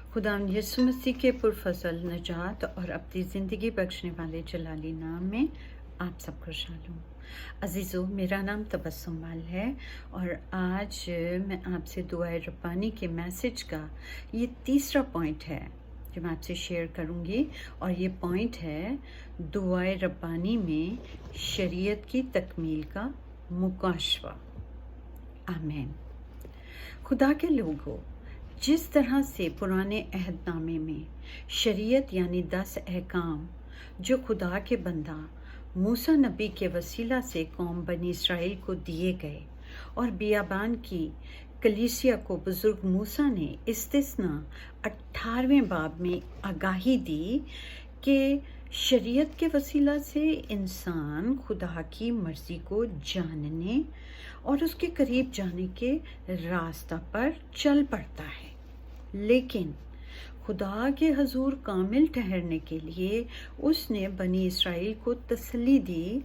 खुदावंद यीशु मसीह के पुरफजल नजात और अपनी ज़िंदगी बख्शने वाले जलाली नाम में आप सबको शालूम। अजीज़ों, मेरा नाम तबस्सुम वाल है और आज मैं आपसे दुआए रब्बानी के मैसेज का ये तीसरा पॉइंट है जो मैं आपसे शेयर करूँगी, और ये पॉइंट है दुआए रब्बानी में शरीयत की तकमील का मुकाशवा। आमीन। खुदा के लोगों, जिस तरह से पुराने अहदनामे में शरीयत यानी 10 अहकाम जो खुदा के बंदा मूसा नबी के वसीला से कौम बनी इसराइल को दिए गए और बियाबान की कलीसिया को बुजुर्ग मूसा ने इस्तिस्ना 18वें बाब में आगाही दी कि शरीयत के वसीला से इंसान खुदा की मर्ज़ी को जानने और उसके करीब जाने के रास्ता पर चल पड़ता है। लेकिन खुदा के हजूर कामिल ठहरने के लिए उसने बनी इसराइल को तसल्ली दी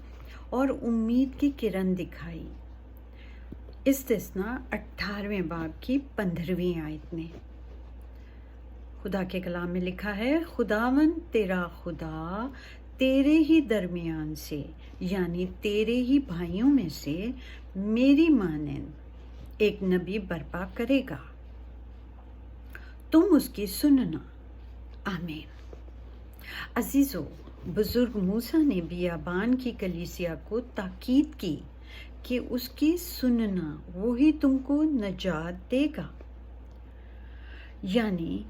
और उम्मीद की किरण दिखाई। इस्तिस्ना 18वें बाब की 15वीं आयत में खुदा के कलाम में लिखा है, खुदावन तेरा खुदा तेरे ही दरमियान से यानी तेरे ही भाइयों में से मेरी मानंद एक नबी बर्पा करेगा, तुम उसकी सुनना। आमीन। अजीज़ों, बुजुर्ग मूसा ने बियाबान की कलीसिया को ताकीद की कि उसकी सुनना वही तुमको नजात देगा, यानी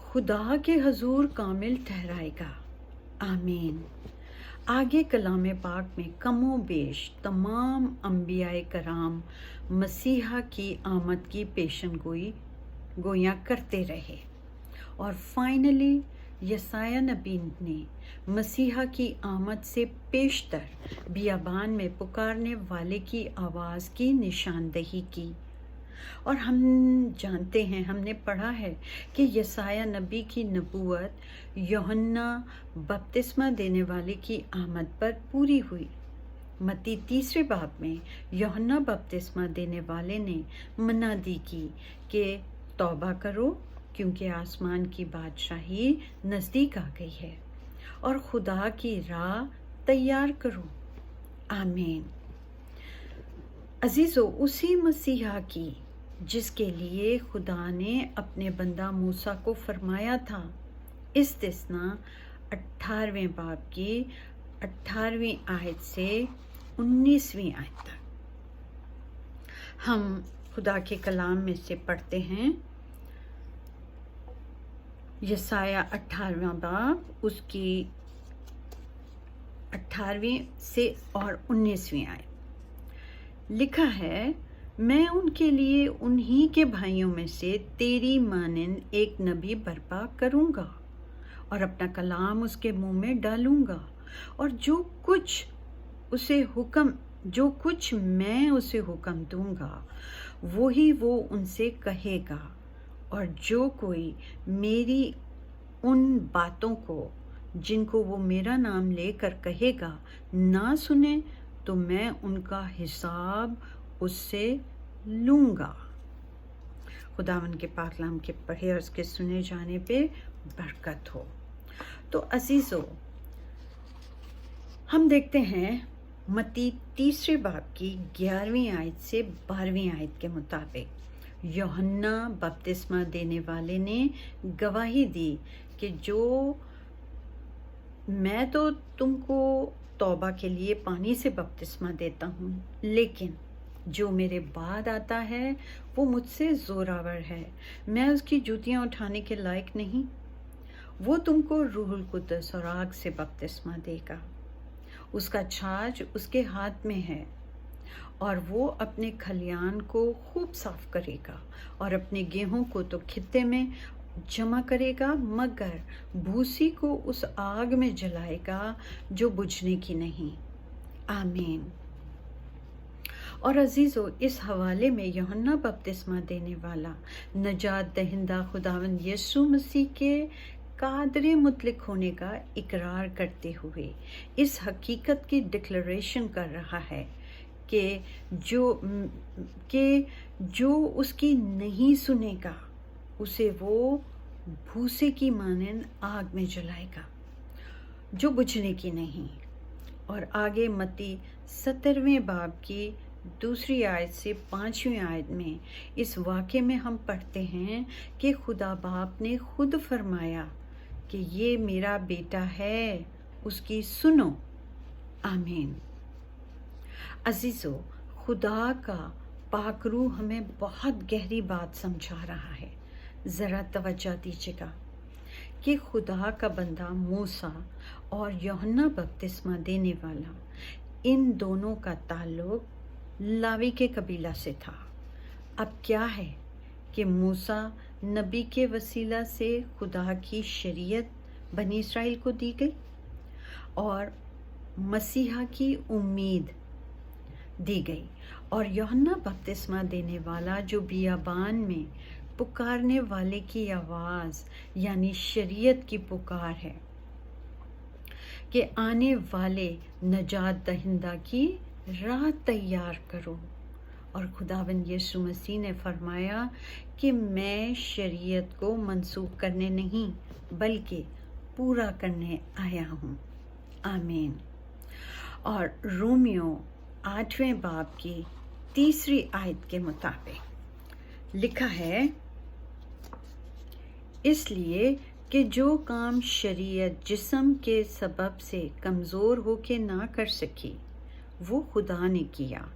खुदा के हजूर कामिल ठहराएगा। आमीन। आगे कलाम पाक में कमो बेश तमाम अंबियाए कराम मसीहा की आमद की पेशन गोइयाँ करते रहे और फाइनली यसाया नबी ने मसीहा की आमद से पेशतर बियाबान में पुकारने वाले की आवाज़ की निशानदही की। और हम जानते हैं, हमने पढ़ा है कि यसाया नबी की नबूवत यूहन्ना बपतिस्मा देने वाले की आमद पर पूरी हुई। मत्ती 3 बाब में यूहन्ना बपतिस्मा देने वाले ने मनादी की कि तौबा करो क्योंकि आसमान की बादशाही नज़दीक आ गई है और खुदा की राह तैयार करो। आमीन। अजीज़ों, उसी मसीहा की जिसके लिए खुदा ने अपने बंदा मूसा को फरमाया था, इस्तिस्ना 18वें बाब की 18वीं आयत से 19वीं आयत तक हम खुदा के कलाम में से पढ़ते हैं। यसाया 18वां बाब उसकी 18वीं से और 19वीं आयत लिखा है, मैं उनके लिए उन्हीं के भाइयों में से तेरी मानंद एक नबी बर्पा करूँगा और अपना कलाम उसके मुंह में डालूँगा, और जो कुछ मैं उसे हुक्म दूँगा वही वो उनसे कहेगा, और जो कोई मेरी उन बातों को जिनको वो मेरा नाम लेकर कहेगा ना सुने तो मैं उनका हिसाब उससे लूँगा। खुदावन के पाक कलाम के पढ़े और उसके सुने जाने पे बरकत हो। तो अजीज़ों, हम देखते हैं मत्ती 3 बाब की 11वीं आयत से 12वीं आयत के मुताबिक यूहन्ना बपतिस्मा देने वाले ने गवाही दी कि जो मैं तो तुमको तौबा के लिए पानी से बपतिस्मा देता हूँ, लेकिन जो मेरे बाद आता है वो मुझसे ज़ोरावर है, मैं उसकी जूतियाँ उठाने के लायक नहीं। वो तुमको रूहुल कुद्दस और आग से बपतिस्मा देगा, उसका छाछ उसके हाथ में है और वो अपने खलियान को खूब साफ करेगा और अपने गेहूं को तो खित्ते में जमा करेगा, मगर भूसी को उस आग में जलाएगा जो बुझने की नहीं। आमीन। और अजीज़ों, इस हवाले में यूहन्ना बपतिस्मा देने वाला नजात दहिंदा खुदावंद यीशु मसीह के कादरे मुतलक होने का इकरार करते हुए इस हकीकत की डिक्लेरेशन कर रहा है कि जो उसकी नहीं सुनेगा उसे वो भूसे की मानंद आग में जलाएगा जो बुझने की नहीं। और आगे मत्ती 17वें बाब की 2 आयत से 5वीं आयत में इस वाक्य में हम पढ़ते हैं कि खुदा बाप ने खुद फरमाया कि ये मेरा बेटा है, उसकी सुनो। आमीन। अजीजों, खुदा का पाक रूह हमें बहुत गहरी बात समझा रहा है। ज़रा तवज्जो दीजिएगा कि खुदा का बंदा मूसा और यूहन्ना बपतिस्मा देने वाला, इन दोनों का ताल्लुक लावी के कबीला से था। अब क्या है कि मूसा नबी के वसीला से खुदा की शरीयत बनी इसराइल को दी गई और मसीहा की उम्मीद दी गई, और यूहन्ना बपतिस्मा देने वाला जो बियाबान में पुकारने वाले की आवाज़ यानी शरीयत की पुकार है कि आने वाले नजात दहिंदा की राह तैयार करो। और खुदावंद यीशु मसीह ने फरमाया कि मैं शरीयत को मनसूख करने नहीं बल्कि पूरा करने आया हूँ। आमीन। और रोमियो 8वें बाब की 3 आयत के मुताबिक लिखा है, इसलिए कि जो काम शरीयत जिस्म के सबब से कमज़ोर होके ना कर सकी वो खुदा ने किया,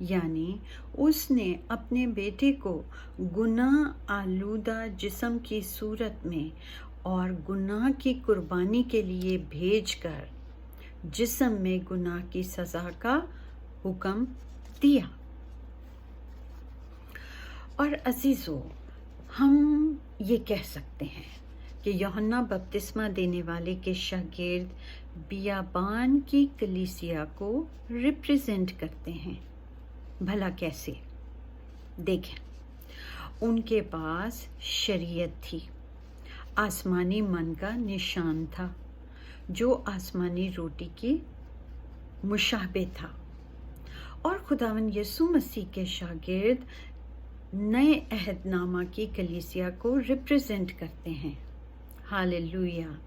यानी उसने अपने बेटे को गुनाह आलूदा जिस्म की सूरत में और गुनाह की कुर्बानी के लिए भेजकर जिस्म में गुनाह की सज़ा का हुक्म दिया। और अजीज़ों, हम ये कह सकते हैं कि यूहन्ना बपतिस्मा देने वाले के शागिर्द बियाबान की कलीसिया को रिप्रेजेंट करते हैं। भला कैसे? देखें, उनके पास शरीयत थी, आसमानी मन का निशान था जो आसमानी रोटी की मुशाबे था, और खुदावंद यीशु मसीह के शागिर्द नए अहदनामा की कलीसिया को रिप्रेजेंट करते हैं। हालेलुया।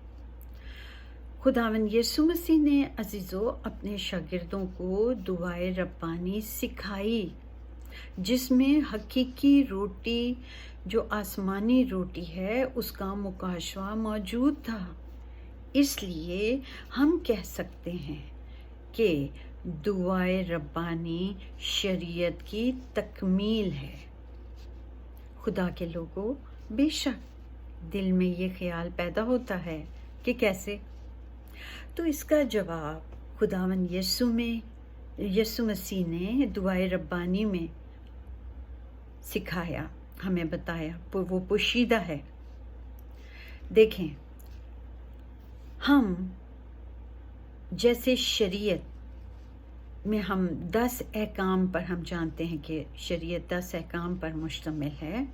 खुदावंद यीशु मसीह ने अजीज़ों अपने शागिर्दों को दुआए रब्बानी सिखाई, जिसमें हकीकी रोटी जो आसमानी रोटी है उसका मुकाशवा मौजूद था। इसलिए हम कह सकते हैं कि दुआए रब्बानी शरीयत की तकमील है। खुदा के लोगों, बेशक दिल में ये ख्याल पैदा होता है कि कैसे, तो इसका जवाब खुदावंद यीशु मसीह ने दुआए रब्बानी में सिखाया, हमें बताया, वो पोशीदा है। देखें, हम जैसे शरीयत में हम 10 अहकाम पर हम जानते हैं कि शरीयत 10 अहकाम पर मुश्तमिल है।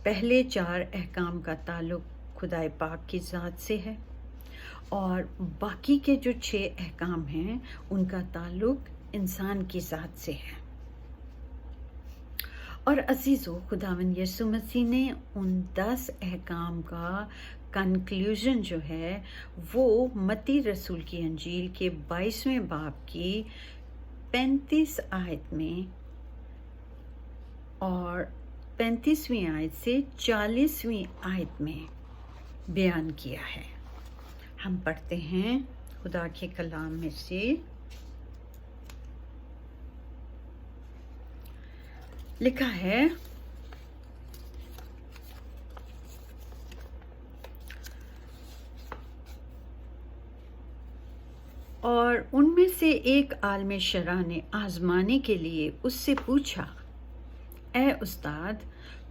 पहले 4 अहकाम का ताल्लुक खुदाए पाक की ज़ात से है और बाकी के जो 6 अहकाम हैं उनका ताल्लुक इंसान की ज़ात से है। और अजीज़ों, खुदावंद यीशु मसीह ने उन 10 अहकाम का कंक्लूजन जो है वो मत्ती रसूल की अंजील के 22वें बाब की 35 आयत में और 35वीं आयत से 40वीं आयत में बयान किया है। हम पढ़ते हैं खुदा के कलाम में से, लिखा है, और उनमें से एक आलम शरा ने आजमाने के लिए उससे पूछा, ए उस्ताद,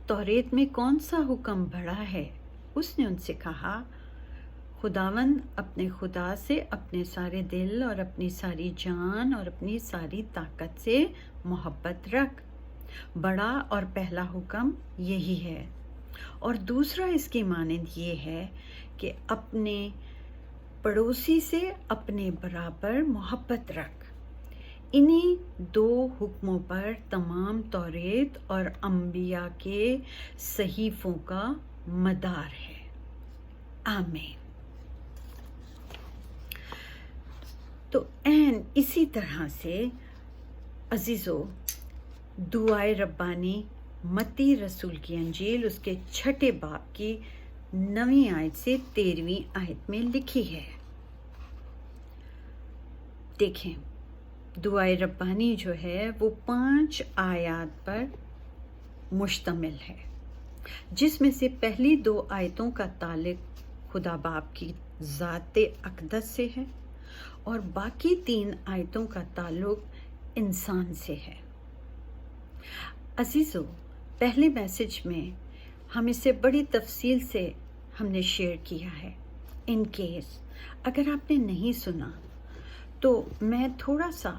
तौरेत में कौन सा हुक्म बड़ा है? उसने उनसे कहा, खुदावंद अपने खुदा से अपने सारे दिल और अपनी सारी जान और अपनी सारी ताकत से मोहब्बत रख। बड़ा और पहला हुक्म यही है, और दूसरा इसकी मानंद ये है कि अपने पड़ोसी से अपने बराबर मोहब्बत रख। इन्हीं 2 हुक्मों पर तमाम तौरेत और अंबिया के सहीफ़ों का मदार है। आमीन। तो एन इसी तरह से अजीज़ो, दुआए रब्बानी मत्ती रसूल की अंजील उसके 6 बाब की 9वीं आयत से 13वीं आयत में लिखी है। देखें, दुआए रब्बानी जो है वो 5 आयत पर मुश्तमिल है, जिसमें से पहली 2 आयतों का ताल्लुक खुदा बाप की ज़ात अक़दस से है और बाकी 3 आयतों का ताल्लुक इंसान से है। अजीज़ों, पहले मैसेज में हम इसे बड़ी तफसील से हमने शेयर किया है। इन केस अगर आपने नहीं सुना तो मैं थोड़ा सा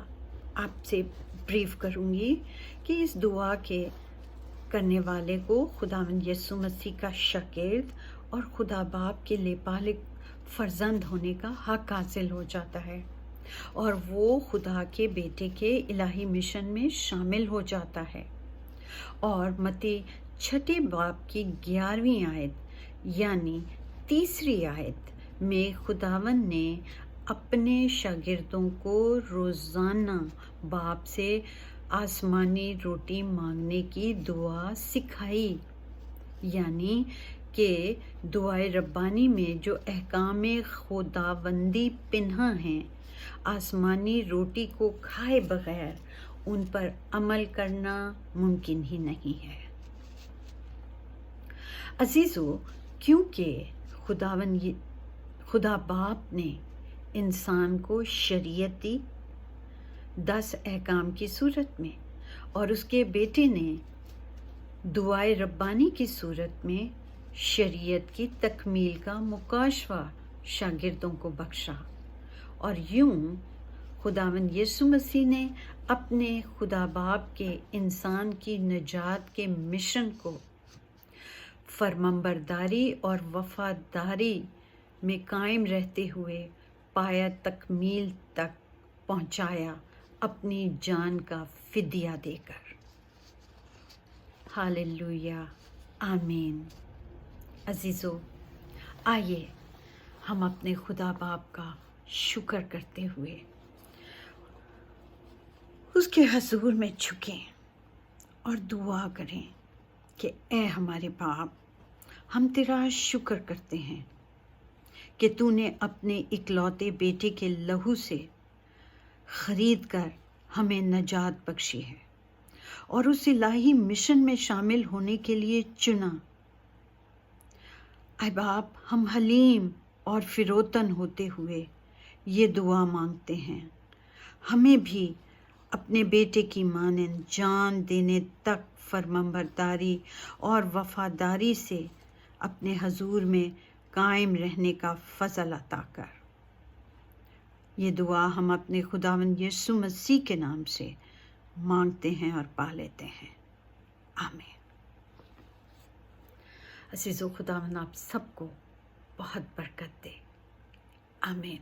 आपसे ब्रीफ करूँगी कि इस दुआ के करने वाले को खुदावंद यीशु मसीह का शागिर्द और खुदा बाप के लेपालिक फर्जंद होने का हक हासिल हो जाता है और वो खुदा के बेटे के इलाही मिशन में शामिल हो जाता है। और मत्ती 6 बाब की 11वीं आयत यानी 3री आयत में खुदावन ने अपने शागिर्दों को रोज़ाना बाप से आसमानी रोटी मांगने की दुआ सिखाई, यानी कि दुआए रब्बानी में जो अहकाम खुदावंदी पिन्हा हैं, आसमानी रोटी को खाए बगैर उन पर अमल करना मुमकिन ही नहीं है। अजीज़ों, क्योंकि खुदा बाप ने इंसान को शरीयत दी 10 अहकाम की सूरत में और उसके बेटे ने दुआए रब्बानी की सूरत में शरीयत की तकमील का मुकाशवा शागिर्दों को बख्शा, और यूं खुदावंद यीशु मसीह ने अपने खुदा बाप के इंसान की नजात के मिशन को फरमाबरदारी और वफादारी में कायम रहते हुए पाया तकमील तक पहुंचाया, अपनी जान का फिदिया देकर। हालेलुया, आमीन। अजीज़ों, आइए हम अपने खुदा बाप का शुक्र करते हुए उसके हजूर में झुकें और दुआ करें कि ऐ हमारे बाप, हम तेरा शुक्र करते हैं कि तूने अपने इकलौते बेटे के लहू से ख़रीद कर हमें नजात बख्शी है और उस इलाही मिशन में शामिल होने के लिए चुना। ऐ बाप, हम हलीम और फिरोतन होते हुए ये दुआ मांगते हैं, हमें भी अपने बेटे की मानंद जान देने तक फरमाबरदारी और वफादारी से अपने हजूर में कायम रहने का फजल अता कर। ये दुआ हम अपने खुदावंद यीशु मसीह के नाम से मांगते हैं और पा लेते हैं, आमीन। अज़ीज़ों, खुदावंद आप सबको बहुत बरकत दे, आमीन।